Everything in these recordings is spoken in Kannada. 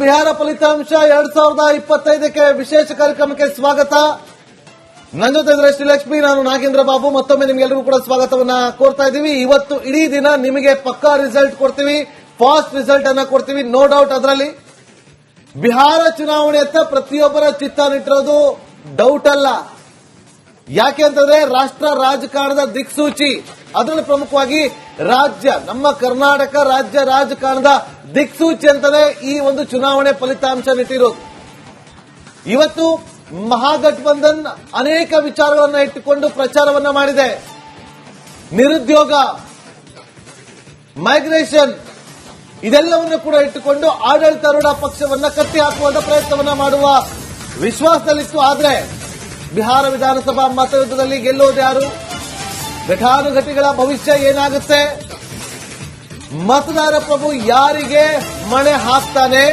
ಬಿಹಾರ ಫಲಿತಾಂಶ 2025ಕ್ಕೆ ವಿಶೇಷ ಕಾರ್ಯಕ್ರಮಕ್ಕೆ ಸ್ವಾಗತ. ನನ್ನ ಜೊತೆ ಇದ್ರೆ ಶ್ರೀಲಕ್ಷ್ಮಿ, ನಾನು ನಾಗೇಂದ್ರ ಬಾಬು. ಮತ್ತೊಮ್ಮೆ ನಿಮ್ಗೆಲ್ಲರಿಗೂ ಕೂಡ ಸ್ವಾಗತವನ್ನ ಕೋರ್ತಾ ಇದ್ದೀವಿ. ಇವತ್ತು ಇಡೀ ದಿನ ನಿಮಗೆ ಪಕ್ಕಾ ರಿಸಲ್ಟ್ ಕೊಡ್ತೀವಿ, ಫಾಸ್ಟ್ ರಿಸಲ್ಟ್ ಅನ್ನ ಕೊಡ್ತೀವಿ, ನೋ ಡೌಟ್. ಅದರಲ್ಲಿ ಬಿಹಾರ ಚುನಾವಣೆಯತ್ತ ಪ್ರತಿಯೊಬ್ಬರ ಚಿತ್ತ ನಿಟ್ಟಿರೋದು ಡೌಟ್ ಅಲ್ಲ. ಯಾಕೆ ಅಂತಂದ್ರೆ ರಾಷ್ಟ್ರ ರಾಜಕಾರಣದ ದಿಕ್ಸೂಚಿ, ಅದರಲ್ಲಿ ಪ್ರಮುಖವಾಗಿ ರಾಜ್ಯ, ನಮ್ಮ ಕರ್ನಾಟಕ ರಾಜ್ಯ ರಾಜಕಾರಣದ ದಿಕ್ಸೂಚಿ ಅಂತಾನೆ ಈ ಒಂದು ಚುನಾವಣೆ ಫಲಿತಾಂಶ ನಿಟ್ಟಿರೋದು. ಇವತ್ತು ಮಹಾಗಠಬಂಧನ್ ಅನೇಕ ವಿಚಾರಗಳನ್ನ ಇಟ್ಟುಕೊಂಡು ಪ್ರಚಾರವನ್ನ ಮಾಡಿದೆ. ನಿರುದ್ಯೋಗ, ಮೈಗ್ರೇಷನ್, ಇದೆಲ್ಲವನ್ನು ಕೂಡ ಇಟ್ಟುಕೊಂಡು ಆಡಳಿತಾರೂಢ ಪಕ್ಷವನ್ನ ಕಟ್ಟಿ ಹಾಕುವಂತ ಪ್ರಯತ್ನವನ್ನ ಮಾಡುವ ವಿಶ್ವಾಸದಲ್ಲಿತ್ತು. ಆದ್ರೆ ಬಿಹಾರ ವಿಧಾನಸಭಾ ಮತಯುದ್ಧದಲ್ಲಿ ಗೆಲ್ಲೋದು ಯಾರು? ಘಟಾನುಘಟಿಗಳ ಭವಿಷ್ಯ ಏನಾಗುತ್ತೆ? ಮತದಾರ ಪ್ರಭು ಯಾರಿಗೆ ಮಣೆ ಹಾಕ್ತಾನೆ?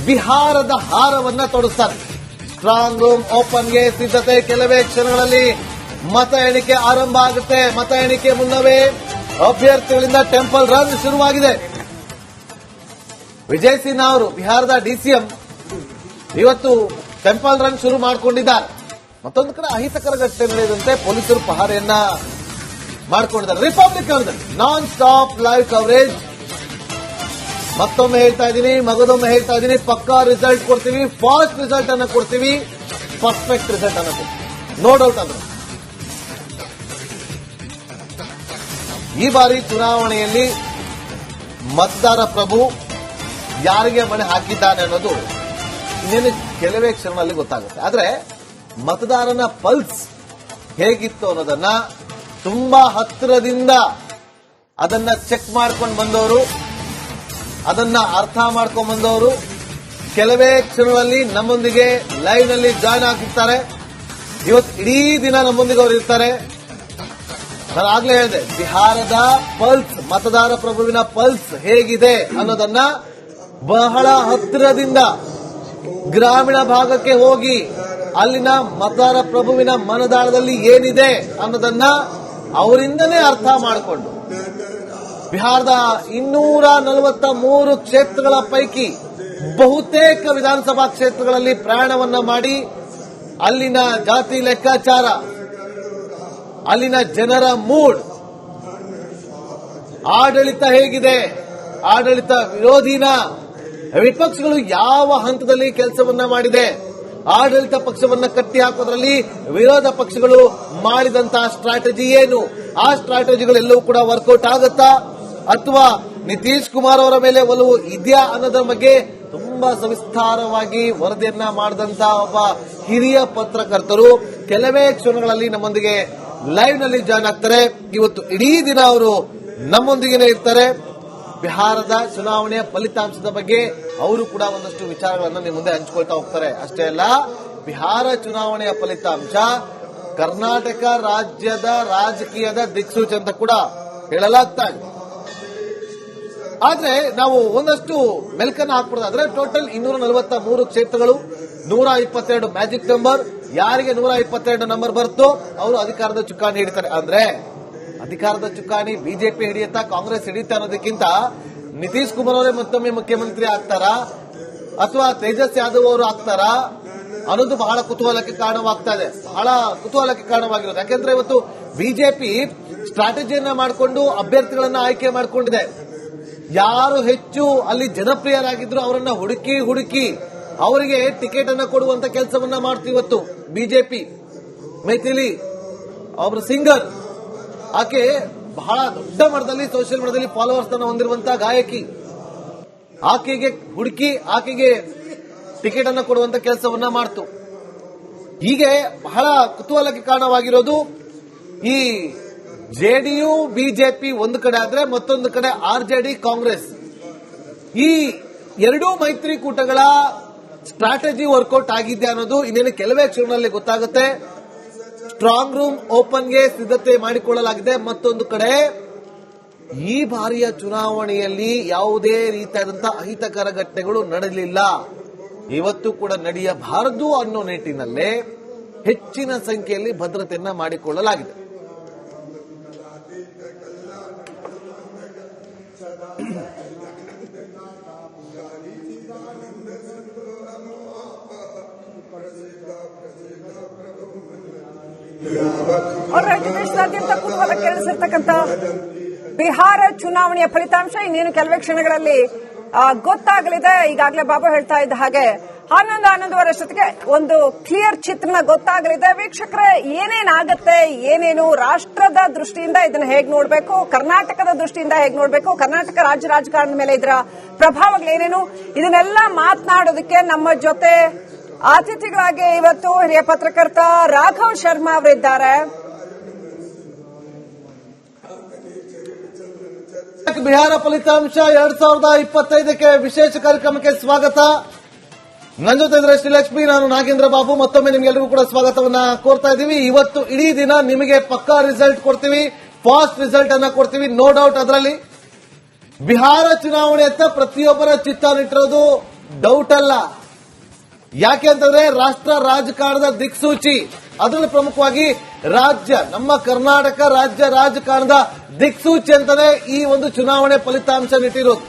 ಬಿಹಾರದ ಹಾರವನ್ನ ತೊಡಸ್ತಾನೆ. ಸ್ಟ್ರಾಂಗ್ ರೂಮ್ ಓಪನ್ಗೆ ಸಿದ್ಧತೆ. ಕೆಲವೇ ಕ್ಷಣಗಳಲ್ಲಿ ಮತ ಎಣಿಕೆ ಆರಂಭ ಆಗುತ್ತೆ. ಮತ ಎಣಿಕೆ ಮುನ್ನವೇ ಅಭ್ಯರ್ಥಿಗಳಿಂದ ಟೆಂಪಲ್ ರನ್ ಶುರುವಾಗಿದೆ. ವಿಜಯ್ ಸಿನ್ಹಾ ಅವರು, ಬಿಹಾರದ ಡಿಸಿಎಂ, ಇವತ್ತು ಟೆಂಪಲ್ ರನ್ ಶುರು ಮಾಡಿಕೊಂಡಿದ್ದಾರೆ. ಮತ್ತೊಂದು ಕಡೆ ಅಹಿತಕರ ಘಟನೆ ನಡೆದಂತೆ ಪೊಲೀಸರು ಪಹರೆಯನ್ನ ಮಾಡಿಕೊಂಡಿದ್ದಾರೆ. Republic non stop live coverage. ಮತ್ತೊಮ್ಮೆ ಹೇಳ್ತಾ ಇದ್ದೀನಿ, ಮಗದೊಮ್ಮೆ ಹೇಳ್ತಾ ಇದ್ದೀನಿ, ಪಕ್ಕಾ ರಿಸಲ್ಟ್ ಕೊಡ್ತೀವಿ, ಫಾಸ್ಟ್ ರಿಸಲ್ಟ್ ಅನ್ನ ಕೊಡ್ತೀವಿ, ಪರ್ಫೆಕ್ಟ್ ರಿಸಲ್ಟ್ ಅನ್ನ ಕೊಡ್ತೀವಿ, ನೋ ಡೌಟ್. ಅಂದ್ರೆ ಈ ಬಾರಿ ಚುನಾವಣೆಯಲ್ಲಿ ಮತದಾರ ಪ್ರಭು ಯಾರಿಗೆ ಮಣೆ ಹಾಕಿದ್ದಾನೆ ಅನ್ನೋದು ಇನ್ನೇನು ಕೆಲವೇ ಕ್ಷಣಗಳಲ್ಲಿ ಗೊತ್ತಾಗುತ್ತೆ. ಆದ್ರೆ ಮತದಾರನ ಪಲ್ಸ್ ಹೇಗಿತ್ತು ಅನ್ನೋದನ್ನ ತುಂಬಾ ಹತ್ತಿರದಿಂದ ಅದನ್ನ ಚೆಕ್ ಮಾಡ್ಕೊಂಡು ಬಂದವರು, ಅದನ್ನ ಅರ್ಥ ಮಾಡ್ಕೊಂಡು ಬಂದವರು ಕೆಲವೇ ಕ್ಷಣಗಳಲ್ಲಿ ನಮ್ಮೊಂದಿಗೆ ಲೈವ್ ನಲ್ಲಿ ಜಾಯ್ನ್ ಆಗಿರ್ತಾರೆ. ಇವತ್ತು ಇಡೀ ದಿನ ನಮ್ಮೊಂದಿಗೆ ಅವರು ಇರ್ತಾರೆ. ನಾನು ಆಗ್ಲೇ ಹೇಳಿದೆ, ಬಿಹಾರದ ಪಲ್ಸ್, ಮತದಾರ ಪ್ರಭುವಿನ ಪಲ್ಸ್ ಹೇಗಿದೆ ಅನ್ನೋದನ್ನ ಬಹಳ ಹತ್ತಿರದಿಂದ ಗ್ರಾಮೀಣ ಭಾಗಕ್ಕೆ ಹೋಗಿ ಅಲ್ಲಿನ ಮತದಾರ ಪ್ರಭುವಿನ ಮನದಾಳದಲ್ಲಿ ಏನಿದೆ ಅನ್ನೋದನ್ನ ಅವರಿಂದನೇ ಅರ್ಥ ಮಾಡಿಕೊಂಡು ಬಿಹಾರದ 243 ಕ್ಷೇತ್ರಗಳ ಪೈಕಿ ಬಹುತೇಕ ವಿಧಾನಸಭಾ ಕ್ಷೇತ್ರಗಳಲ್ಲಿ ಪ್ರಯಾಣವನ್ನ ಮಾಡಿ ಅಲ್ಲಿನ ಜಾತಿ ಲೆಕ್ಕಾಚಾರ, ಅಲ್ಲಿನ ಜನರ ಮೂಡ್, ಆಡಳಿತ ಹೇಗಿದೆ, ಆಡಳಿತ ವಿರೋಧಿನ, ವಿಪಕ್ಷಗಳು ಯಾವ ಹಂತದಲ್ಲಿ ಕೆಲಸವನ್ನ ಮಾಡಿದೆ, ಆಡಳಿತ ಪಕ್ಷವನ್ನ ಕಟ್ಟಿ ಹಾಕೋದ್ರಲ್ಲಿ ವಿರೋಧ ಪಕ್ಷಗಳು ಮಾಡಿದಂತಹ ಸ್ಟ್ರಾಟಜಿ ಏನು, ಆ ಸ್ಟ್ರಾಟಜಿಗಳೆಲ್ಲವೂ ಕೂಡ ವರ್ಕೌಟ್ ಆಗುತ್ತಾ ಅಥವಾ ನಿತೀಶ್ ಕುಮಾರ್ ಅವರ ಮೇಲೆ ಒಲವು ಇದೆಯಾ ಅನ್ನೋದ್ರ ಬಗ್ಗೆ ತುಂಬಾ ಸವಿಸ್ತಾರವಾಗಿ ವರದಿಯನ್ನ ಮಾಡಿದಂತಹ ಒಬ್ಬ ಹಿರಿಯ ಪತ್ರಕರ್ತರು ಕೆಲವೇ ಕ್ಷಣಗಳಲ್ಲಿ ನಮ್ಮೊಂದಿಗೆ ಲೈವ್ ನಲ್ಲಿ ಜಾಯ್ನ್ ಆಗ್ತಾರೆ. ಇವತ್ತು ಇಡೀ ದಿನ ಅವರು ನಮ್ಮೊಂದಿಗೆ ಇರ್ತಾರೆ. ಬಿಹಾರದ ಚುನಾವಣೆಯ ಫಲಿತಾಂಶದ ಬಗ್ಗೆ ಅವರು ಕೂಡ ಒಂದಷ್ಟು ವಿಚಾರಗಳನ್ನು ನಿಮ್ಮ ಮುಂದೆ ಹಂಚಿಕೊಳ್ತಾ ಹೋಗ್ತಾರೆ. ಅಷ್ಟೇ ಅಲ್ಲ, ಬಿಹಾರ ಚುನಾವಣೆಯ ಫಲಿತಾಂಶ ಕರ್ನಾಟಕ ರಾಜ್ಯದ ರಾಜಕೀಯದ ದಿಕ್ಸೂಚಿ ಅಂತ ಕೂಡ ಹೇಳಲಾಗ್ತಾ ಇದೆ. ಆದ್ರೆ ನಾವು ಒಂದಷ್ಟು ಮೆಲ್ಕನ್ನು ಹಾಕ್ಬಿಡೋದಾದ್ರೆ ಟೋಟಲ್ 243 ಕ್ಷೇತ್ರಗಳು, 122 ಮ್ಯಾಜಿಕ್ ನಂಬರ್. ಯಾರಿಗೆ 122 ನಂಬರ್ ಬರುತ್ತೋ ಅವರು ಅಧಿಕಾರದ ಚುಕ್ಕಾಣಿ ಹಿಡಿತಾರೆ. ಅಂದ್ರೆ ಅಧಿಕಾರದ ಚುಕ್ಕಾಣಿ ಬಿಜೆಪಿ ಹಿಡಿಯುತ್ತಾ, ಕಾಂಗ್ರೆಸ್ ಹಿಡಿಯುತ್ತಾ ಅನ್ನೋದಕ್ಕಿಂತ ನಿತೀಶ್ ಕುಮಾರ್ ಅವರೇ ಮತ್ತೊಮ್ಮೆ ಮುಖ್ಯಮಂತ್ರಿ ಆಗ್ತಾರಾ ಅಥವಾ ತೇಜಸ್ ಯಾದವ್ ಅವರು ಆಗ್ತಾರಾ ಅನ್ನೋದು ಬಹಳ ಕುತೂಹಲಕ್ಕೆ ಕಾರಣವಾಗ್ತಾ ಇದೆ. ಬಹಳ ಕುತೂಹಲಕ್ಕೆ ಕಾರಣವಾಗಿರೋದು ಯಾಕೆಂದ್ರೆ ಇವತ್ತು ಬಿಜೆಪಿ ಸ್ಟ್ರಾಟಜಿಯನ್ನ ಮಾಡಿಕೊಂಡು ಅಭ್ಯರ್ಥಿಗಳನ್ನ ಆಯ್ಕೆ ಮಾಡಿಕೊಂಡಿದೆ. ಯಾರು ಹೆಚ್ಚು ಅಲ್ಲಿ ಜನಪ್ರಿಯರಾಗಿದ್ರು ಅವರನ್ನ ಹುಡುಕಿ ಅವರಿಗೆ ಟಿಕೆಟ್ ಅನ್ನ ಕೊಡುವಂತ ಕೆಲಸವನ್ನ ಮಾಡ್ತೀವಿ ಇವತ್ತು ಬಿಜೆಪಿ. ಮೈಥಿಲಿ ಒಬ್ರು ಸಿಂಗರ್, ಆಕೆ ಬಹಳ ದೊಡ್ಡ ಮಟ್ಟದಲ್ಲಿ ಸೋಷಿಯಲ್ ಮೀಡಿಯಾದಲ್ಲಿ ಫಾಲೋವರ್ಸ್ ಅನ್ನು ಹೊಂದಿರುವಂತಹ ಗಾಯಕಿ. ಆಕೆಗೆ ಹುಡುಕಿ ಆಕೆಗೆ ಟಿಕೆಟ್ ಅನ್ನು ಕೊಡುವಂತ ಕೆಲಸವನ್ನ ಮಾಡ್ತು. ಹೀಗೆ ಬಹಳ ಕುತೂಹಲಕ್ಕೆ ಕಾರಣವಾಗಿರೋದು ಈ ಜೆಡಿಯು ಬಿಜೆಪಿ ಒಂದು ಕಡೆ ಆದ್ರೆ ಮತ್ತೊಂದು ಕಡೆ ಆರ್ಜೆಡಿ ಕಾಂಗ್ರೆಸ್. ಈ ಎರಡೂ ಮೈತ್ರಿಕೂಟಗಳ ಸ್ಟ್ರಾಟಜಿ ವರ್ಕೌಟ್ ಆಗಿದೆ ಅನ್ನೋದು ಇನ್ನೇನು ಕೆಲವೇ ಕ್ಷಣಗಳಲ್ಲಿ ಗೊತ್ತಾಗುತ್ತೆ. ಸ್ಟ್ರಾಂಗ್ ರೂಮ್ ಓಪನ್ಗೆ ಸಿದ್ಧತೆ ಮಾಡಿಕೊಳ್ಳಲಾಗಿದೆ. ಮತ್ತೊಂದು ಕಡೆ ಈ ಬಾರಿಯ ಚುನಾವಣೆಯಲ್ಲಿ ಯಾವುದೇ ರೀತಿಯಾದಂತಹ ಅಹಿತಕರ ಘಟನೆಗಳು ನಡೆಯಲಿಲ್ಲ, ಇವತ್ತು ಕೂಡ ನಡೆಯಬಾರದು ಅನ್ನೋ ನಿಟ್ಟಿನಲ್ಲೇ ಹೆಚ್ಚಿನ ಸಂಖ್ಯೆಯಲ್ಲಿ ಭದ್ರತೆಯನ್ನ ಮಾಡಿಕೊಳ್ಳಲಾಗಿದೆ. ದೇಶದಾದ್ಯಂತ ಕುತೂಹಲ ಕೆರಳಿಸಿರ್ತಕ್ಕಂಥ ಬಿಹಾರ ಚುನಾವಣೆಯ ಫಲಿತಾಂಶ ಇನ್ನೇನು ಕೆಲವೇ ಕ್ಷಣಗಳಲ್ಲಿ ಗೊತ್ತಾಗಲಿದೆ. ಈಗಾಗಲೇ ಬಾಬು ಹೇಳ್ತಾ ಇದ್ದ ಹಾಗೆ 11:11 ಒಂದು ಕ್ಲಿಯರ್ ಚಿತ್ರಣ ಗೊತ್ತಾಗಲಿದೆ. ವೀಕ್ಷಕರೇ, ಏನೇನಾಗತ್ತೆ, ಏನೇನು ರಾಷ್ಟ್ರದ ದೃಷ್ಟಿಯಿಂದ ಇದನ್ನ ಹೇಗೆ ನೋಡಬೇಕು, ಕರ್ನಾಟಕದ ದೃಷ್ಟಿಯಿಂದ ಹೇಗೆ ನೋಡಬೇಕು, ಕರ್ನಾಟಕ ರಾಜ್ಯ ರಾಜಕಾರಣದ ಮೇಲೆ ಇದರ ಪ್ರಭಾವಗಳೇನೇನು, ಇದನ್ನೆಲ್ಲ ಮಾತನಾಡೋದಕ್ಕೆ ನಮ್ಮ ಜೊತೆ ಅತಿಥಿಗಳಾಗಿ ಇವತ್ತು ಹಿರಿಯ ಪತ್ರಕರ್ತ ರಾಘವ್ ಶರ್ಮಾ ಅವರಿದ್ದಾರೆ. ಬಿಹಾರ ಫಲಿತಾಂಶ 2025ಕ್ಕೆ ವಿಶೇಷ ಕಾರ್ಯಕ್ರಮಕ್ಕೆ ಸ್ವಾಗತ. ನನ್ನ ಜೊತೆ ಇದ್ರೆ ಶ್ರೀಲಕ್ಷ್ಮಿ, ನಾನು ನಾಗೇಂದ್ರ ಬಾಬು. ಮತ್ತೊಮ್ಮೆ ನಿಮ್ಗೆಲ್ಲರಿಗೂ ಕೂಡ ಸ್ವಾಗತವನ್ನ ಕೋರ್ತಾ ಇದ್ದೀವಿ. ಇವತ್ತು ಇಡೀ ದಿನ ನಿಮಗೆ ಪಕ್ಕಾ ರಿಸಲ್ಟ್ ಕೊಡ್ತೀವಿ, ಫಾಸ್ಟ್ ರಿಸಲ್ಟ್ ಅನ್ನ ಕೊಡ್ತೀವಿ, ನೋ ಡೌಟ್. ಅದರಲ್ಲಿ ಬಿಹಾರ ಚುನಾವಣೆ ಅಂತ ಪ್ರತಿಯೊಬ್ಬರ ಚಿತ್ತಾನಿಟ್ಟಿರೋದು ಡೌಟ್ ಅಲ್ಲ. ಯಾಕೆ ಅಂತಂದ್ರೆ ರಾಷ್ಟ್ರ ರಾಜಕಾರಣದ ದಿಕ್ಸೂಚಿ, ಅದರಲ್ಲಿ ಪ್ರಮುಖವಾಗಿ ನಮ್ಮ ಕರ್ನಾಟಕ ರಾಜ್ಯ ರಾಜಕಾರಣದ ದಿಕ್ಸೂಚಿ ಅಂತಾನೆ ಈ ಒಂದು ಚುನಾವಣೆ ಫಲಿತಾಂಶ ನಿಟ್ಟಿರೋದು.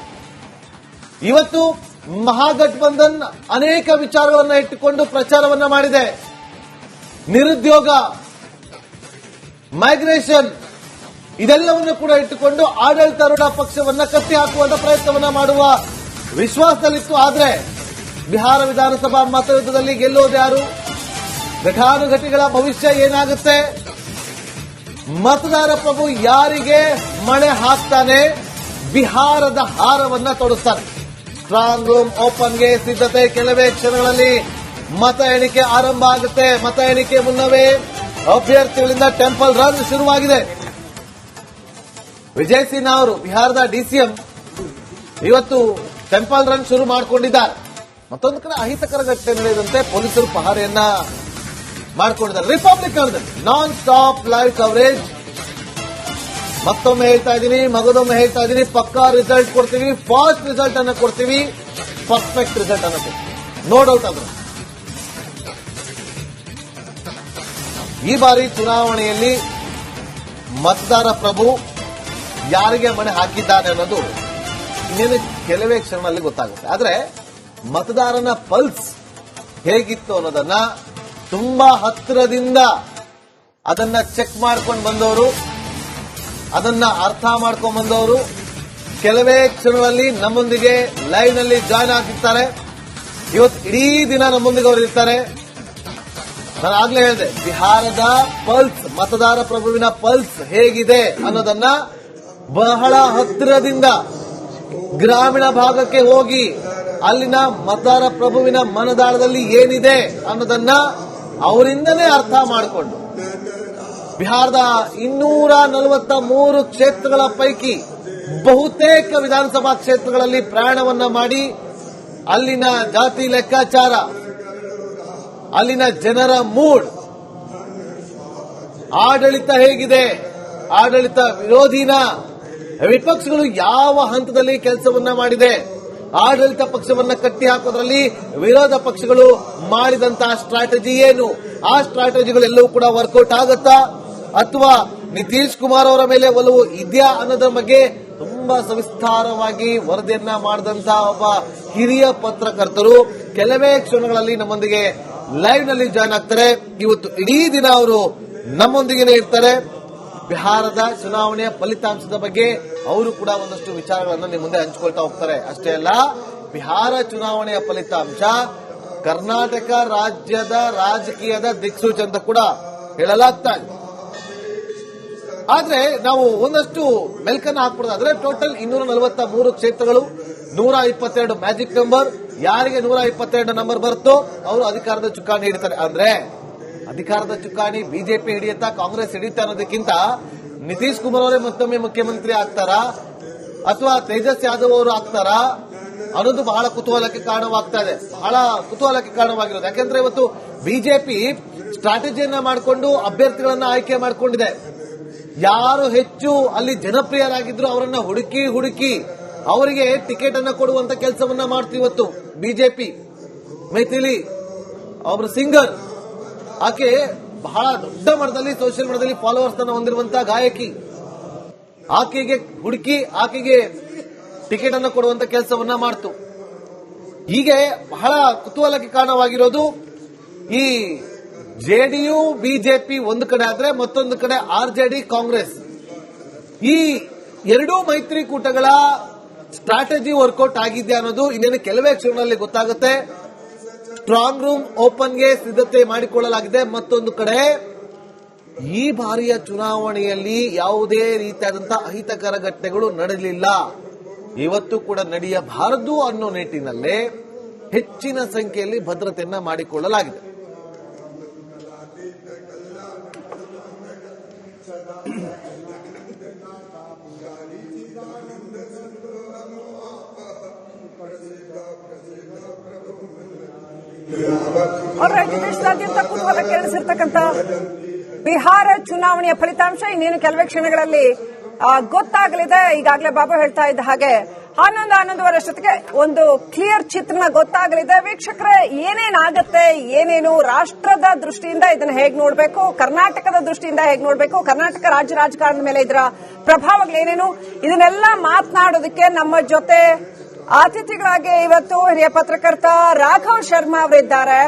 ಇವತ್ತು ಮಹಾಗಠಬಂಧನ್ ಅನೇಕ ವಿಚಾರಗಳನ್ನ ಇಟ್ಟುಕೊಂಡು ಪ್ರಚಾರವನ್ನ ಮಾಡಿದೆ. ನಿರುದ್ಯೋಗ, ಮೈಗ್ರೇಷನ್, ಇದೆಲ್ಲವನ್ನು ಕೂಡ ಇಟ್ಟುಕೊಂಡು ಆಡಳಿತಾರೂಢ ಪಕ್ಷವನ್ನ ಕಟ್ಟಿ ಹಾಕುವಂತ ಪ್ರಯತ್ನವನ್ನ ಮಾಡುವ ವಿಶ್ವಾಸದಲ್ಲಿತ್ತು. ಆದ್ರೆ ಬಿಹಾರ ವಿಧಾನಸಭಾ ಮತಯುದ್ಧದಲ್ಲಿ ಗೆಲ್ಲೋದು ಯಾರು, ಘಟಾನುಘಟಿಗಳ ಭವಿಷ್ಯ ಏನಾಗುತ್ತೆ, ಮತದಾರ ಪ್ರಭು ಯಾರಿಗೆ ಮಣೆ ಹಾಕ್ತಾನೆ, ಬಿಹಾರದ ಹಾರವನ್ನ ತೊಡಿಸ್ತಾನೆ. ಸ್ಟ್ರಾಂಗ್ ರೂಮ್ ಓಪನ್ಗೆ ಸಿದ್ಧತೆ. ಕೆಲವೇ ಕ್ಷಣಗಳಲ್ಲಿ ಮತ ಎಣಿಕೆ ಆರಂಭ ಆಗುತ್ತೆ. ಮತ ಎಣಿಕೆ ಮುನ್ನವೇ ಅಭ್ಯರ್ಥಿಗಳಿಂದ ಟೆಂಪಲ್ ರನ್ ಶುರುವಾಗಿದೆ. ವಿಜಯ್ ಸಿನ್ಹಾ ಅವರು, ಬಿಹಾರದ ಡಿಸಿಎಂ, ಇವತ್ತು ಟೆಂಪಲ್ ರನ್ ಶುರು ಮಾಡಿಕೊಂಡಿದ್ದಾರೆ. ಮತ್ತೊಂದು ಕಡೆ ಅಹಿತಕರ ಘಟನೆ ನಡೆದಂತೆ ಪೊಲೀಸರು ಪಹರೆಯನ್ನ ಮಾಡಿಕೊಂಡಿದ್ದಾರೆ. ರಿಪಬ್ಲಿಕನ್ದಲ್ಲಿ ನಾನ್ ಸ್ಟಾಪ್ ಲೈವ್ ಕವರೇಜ್. ಮತ್ತೊಮ್ಮೆ ಹೇಳ್ತಾ ಇದ್ದೀನಿ, ಮಗದೊಮ್ಮೆ ಹೇಳ್ತಾ ಇದ್ದೀನಿ, ಪಕ್ಕಾ ರಿಸಲ್ಟ್ ಕೊಡ್ತೀವಿ, ಫಾಸ್ಟ್ ರಿಸಲ್ಟ್ ಅನ್ನು ಕೊಡ್ತೀವಿ, ಪರ್ಫೆಕ್ಟ್ ರಿಸಲ್ಟ್ ಅನ್ನು ಕೊಡ್ತೀವಿ, ನೋ ಡೌಟ್. ಅದು ಈ ಬಾರಿ ಚುನಾವಣೆಯಲ್ಲಿ ಮತದಾರ ಪ್ರಭು ಯಾರಿಗೆ ಮಣೆ ಹಾಕಿದ್ದಾನೆ ಅನ್ನೋದು ಇನ್ನೇನು ಕೆಲವೇ ಕ್ಷಣದಲ್ಲಿ ಗೊತ್ತಾಗುತ್ತೆ. ಆದ್ರೆ ಮತದಾರನ ಪಲ್ಸ್ ಹೇಗಿತ್ತು ಅನ್ನೋದನ್ನ ತುಂಬಾ ಹತ್ತಿರದಿಂದ ಅದನ್ನ ಚೆಕ್ ಮಾಡ್ಕೊಂಡು ಬಂದವರು, ಅದನ್ನ ಅರ್ಥ ಮಾಡ್ಕೊಂಡ್ ಬಂದವರು ಕೆಲವೇ ಕ್ಷಣಗಳಲ್ಲಿ ನಮ್ಮೊಂದಿಗೆ ಲೈವ್ ನಲ್ಲಿ ಜಾಯ್ನ್ ಆಗಿರ್ತಾರೆ. ಇವತ್ತು ಇಡೀ ದಿನ ನಮ್ಮೊಂದಿಗೆ ಅವರು ಇರ್ತಾರೆ. ನಾನು ಆಗ್ಲೇ ಹೇಳಿದೆ, ಬಿಹಾರದ ಪಲ್ಸ್, ಮತದಾರ ಪ್ರಭುವಿನ ಪಲ್ಸ್ ಹೇಗಿದೆ ಅನ್ನೋದನ್ನ ಬಹಳ ಹತ್ತಿರದಿಂದ ಗ್ರಾಮೀಣ ಭಾಗಕ್ಕೆ ಹೋಗಿ ಅಲ್ಲಿನ ಮತದಾರ ಪ್ರಭುವಿನ ಮನದಾಳದಲ್ಲಿ ಏನಿದೆ ಅನ್ನೋದನ್ನ ಅವರಿಂದನೇ ಅರ್ಥ ಮಾಡಿಕೊಂಡು ಬಿಹಾರದ 243 ಕ್ಷೇತ್ರಗಳ ಪೈಕಿ ಬಹುತೇಕ ವಿಧಾನಸಭಾ ಕ್ಷೇತ್ರಗಳಲ್ಲಿ ಪ್ರಯಾಣವನ್ನ ಮಾಡಿ ಅಲ್ಲಿನ ಜಾತಿ ಲೆಕ್ಕಾಚಾರ, ಅಲ್ಲಿನ ಜನರ ಮೂಡ್, ಆಡಳಿತ ಹೇಗಿದೆ, ಆಡಳಿತ ವಿರೋಧಿನ, ವಿಪಕ್ಷಗಳು ಯಾವ ಹಂತದಲ್ಲಿ ಕೆಲಸವನ್ನ ಮಾಡಿದೆ, ಆಡಳಿತ ಪಕ್ಷವನ್ನ ಕಟ್ಟಿ ಹಾಕೋದ್ರಲ್ಲಿ ವಿರೋಧ ಪಕ್ಷಗಳು ಮಾಡಿದಂತಹ ಸ್ಟ್ರಾಟಜಿ ಏನು, ಆ ಸ್ಟ್ರಾಟಜಿಗಳೆಲ್ಲವೂ ಕೂಡ ವರ್ಕೌಟ್ ಆಗುತ್ತಾ ಅಥವಾ ನಿತೀಶ್ ಕುಮಾರ್ ಅವರ ಮೇಲೆ ಒಲವು ಇದೆಯಾ ಅನ್ನೋದ್ರ ಬಗ್ಗೆ ತುಂಬಾ ಸವಿಸ್ತಾರವಾಗಿ ವರದಿಯನ್ನ ಮಾಡಿದಂತಹ ಒಬ್ಬ ಹಿರಿಯ ಪತ್ರಕರ್ತರು ಕೆಲವೇ ಕ್ಷಣಗಳಲ್ಲಿ ನಮ್ಮೊಂದಿಗೆ ಲೈವ್ ನಲ್ಲಿ ಜಾಯ್ನ್ ಆಗ್ತಾರೆ. ಇವತ್ತು ಇಡೀ ದಿನ ಅವರು ನಮ್ಮೊಂದಿಗೆನೇ ಇರ್ತಾರೆ. ಬಿಹಾರದ ಚುನಾವಣೆಯ ಫಲಿತಾಂಶದ ಬಗ್ಗೆ ಅವರು ಕೂಡ ಒಂದಷ್ಟು ವಿಚಾರಗಳನ್ನು ನಿಮ್ಮ ಮುಂದೆ ಹಂಚಿಕೊಳ್ತಾ ಹೋಗ್ತಾರೆ. ಅಷ್ಟೇ ಅಲ್ಲ, ಬಿಹಾರ ಚುನಾವಣೆಯ ಫಲಿತಾಂಶ ಕರ್ನಾಟಕ ರಾಜ್ಯದ ರಾಜಕೀಯದ ದಿಕ್ಸೂಚಿ ಅಂತ ಕೂಡ ಹೇಳಲಾಗ್ತಾ ಇದೆ. ಆದ್ರೆ ನಾವು ಒಂದಷ್ಟು ಮೆಲ್ಕನ್ನ ಹಾಕ್ಬಿಡೋದಾದ್ರೆ ಟೋಟಲ್ 243 ಕ್ಷೇತ್ರಗಳು, 122 ಮ್ಯಾಜಿಕ್ ನಂಬರ್. ಯಾರಿಗೆ 122 ನಂಬರ್ ಬರುತ್ತೋ ಅವರು ಅಧಿಕಾರದ ಚುಕ್ಕಾಣಿ ಹಿಡಿತಾರೆ. ಅಂದ್ರೆ ಅಧಿಕಾರದ ಚುಕ್ಕಾಣಿ ಬಿಜೆಪಿ ಹಿಡಿಯುತ್ತಾ, ಕಾಂಗ್ರೆಸ್ ಹಿಡಿಯುತ್ತಾ ಅನ್ನೋದಕ್ಕಿಂತ ನಿತೀಶ್ ಕುಮಾರ್ ಅವರೇ ಮತ್ತೊಮ್ಮೆ ಮುಖ್ಯಮಂತ್ರಿ ಆಗ್ತಾರಾ ಅಥವಾ ತೇಜಸ್ ಯಾದವ್ ಅವರು ಆಗ್ತಾರಾ ಅನ್ನೋದು ಬಹಳ ಕುತೂಹಲಕ್ಕೆ ಕಾರಣವಾಗ್ತಾ ಇದೆ. ಬಹಳ ಕುತೂಹಲಕ್ಕೆ ಕಾರಣವಾಗಿರೋದು ಯಾಕೆಂದ್ರೆ ಇವತ್ತು ಬಿಜೆಪಿ ಸ್ಟ್ರಾಟಜಿಯನ್ನ ಮಾಡಿಕೊಂಡು ಅಭ್ಯರ್ಥಿಗಳನ್ನ ಆಯ್ಕೆ ಮಾಡಿಕೊಂಡಿದೆ. ಯಾರು ಹೆಚ್ಚು ಅಲ್ಲಿ ಜನಪ್ರಿಯರಾಗಿದ್ರು ಅವರನ್ನ ಹುಡುಕಿ ಅವರಿಗೆ ಟಿಕೆಟ್ ಅನ್ನ ಕೊಡುವಂತ ಕೆಲಸವನ್ನ ಮಾಡ್ತೀವಿ ಇವತ್ತು ಬಿಜೆಪಿ. ಮೈಥಿಲಿ ಒಬ್ರು ಸಿಂಗರ್, ಆಕೆ ಬಹಳ ದೊಡ್ಡ ಮಟ್ಟದಲ್ಲಿ ಸೋಷಿಯಲ್ ಮೀಡಿಯಾದಲ್ಲಿ ಫಾಲೋವರ್ಸ್ ಅನ್ನು ಹೊಂದಿರುವಂತಹ ಗಾಯಕಿ, ಆಕೆಗೆ ಹುಡುಕಿ ಆಕೆಗೆ ಟಿಕೆಟ್ ಅನ್ನು ಕೊಡುವಂತ ಕೆಲಸವನ್ನ ಮಾಡ್ತು. ಹೀಗೆ ಬಹಳ ಕುತೂಹಲಕ್ಕೆ ಕಾರಣವಾಗಿರೋದು ಈ ಜೆಡಿಯು ಬಿಜೆಪಿ ಒಂದು ಕಡೆ ಆದ್ರೆ ಮತ್ತೊಂದು ಕಡೆ ಆರ್ಜೆಡಿ ಕಾಂಗ್ರೆಸ್, ಈ ಎರಡೂ ಮೈತ್ರಿಕೂಟಗಳ ಸ್ಟ್ರಾಟಜಿ ವರ್ಕೌಟ್ ಆಗಿದೆಯಾ ಅನ್ನೋದು ಇನ್ನೇನು ಕೆಲವೇ ಕ್ಷಣಗಳಲ್ಲಿ ಗೊತ್ತಾಗುತ್ತೆ. ಸ್ಟ್ರಾಂಗ್ ರೂಮ್ ಓಪನ್ಗೆ ಸಿದ್ಧತೆ ಮಾಡಿಕೊಳ್ಳಲಾಗಿದೆ. ಮತ್ತೊಂದು ಕಡೆ ಈ ಬಾರಿಯ ಚುನಾವಣೆಯಲ್ಲಿ ಯಾವುದೇ ರೀತಿಯಾದಂತಹ ಅಹಿತಕರ ಘಟನೆಗಳು ನಡೆಯಲಿಲ್ಲ, ಇವತ್ತು ಕೂಡ ನಡೆಯಬಾರದು ಅನ್ನೋ ನಿಟ್ಟಿನಲ್ಲೇ ಹೆಚ್ಚಿನ ಸಂಖ್ಯೆಯಲ್ಲಿ ಭದ್ರತೆಯನ್ನ ಮಾಡಿಕೊಳ್ಳಲಾಗಿದೆ. ದೇಶದಾದ್ಯಂತ ಕುತೂಹಲ ಕೆರಳಿಸಿರ್ತಕ್ಕಂಥ ಬಿಹಾರ ಚುನಾವಣೆಯ ಫಲಿತಾಂಶ ಇನ್ನೇನು ಕೆಲವೇ ಕ್ಷಣಗಳಲ್ಲಿ ಗೊತ್ತಾಗಲಿದೆ. ಈಗಾಗಲೇ ಬಾಬು ಹೇಳ್ತಾ ಇದ್ದ ಹಾಗೆ 11:11 ಒಂದು ಕ್ಲಿಯರ್ ಚಿತ್ರಣ ಗೊತ್ತಾಗಲಿದೆ. ವೀಕ್ಷಕರೇ, ಏನೇನಾಗತ್ತೆ, ಏನೇನು ರಾಷ್ಟ್ರದ ದೃಷ್ಟಿಯಿಂದ ಇದನ್ನ ಹೇಗೆ ನೋಡಬೇಕು, ಕರ್ನಾಟಕದ ದೃಷ್ಟಿಯಿಂದ ಹೇಗೆ ನೋಡಬೇಕು, ಕರ್ನಾಟಕ ರಾಜ್ಯ ರಾಜಕಾರಣದ ಮೇಲೆ ಇದರ ಪ್ರಭಾವಗಳೇನೇನು, ಇದನ್ನೆಲ್ಲ ಮಾತನಾಡೋದಕ್ಕೆ ನಮ್ಮ ಜೊತೆ ಅತಿಥಿಗಳಾಗಿ ಇವತ್ತು ಹಿರಿಯ ಪತ್ರಕರ್ತ ರಾಘವ್ ಶರ್ಮಾ ಅವರಿದ್ದಾರೆ.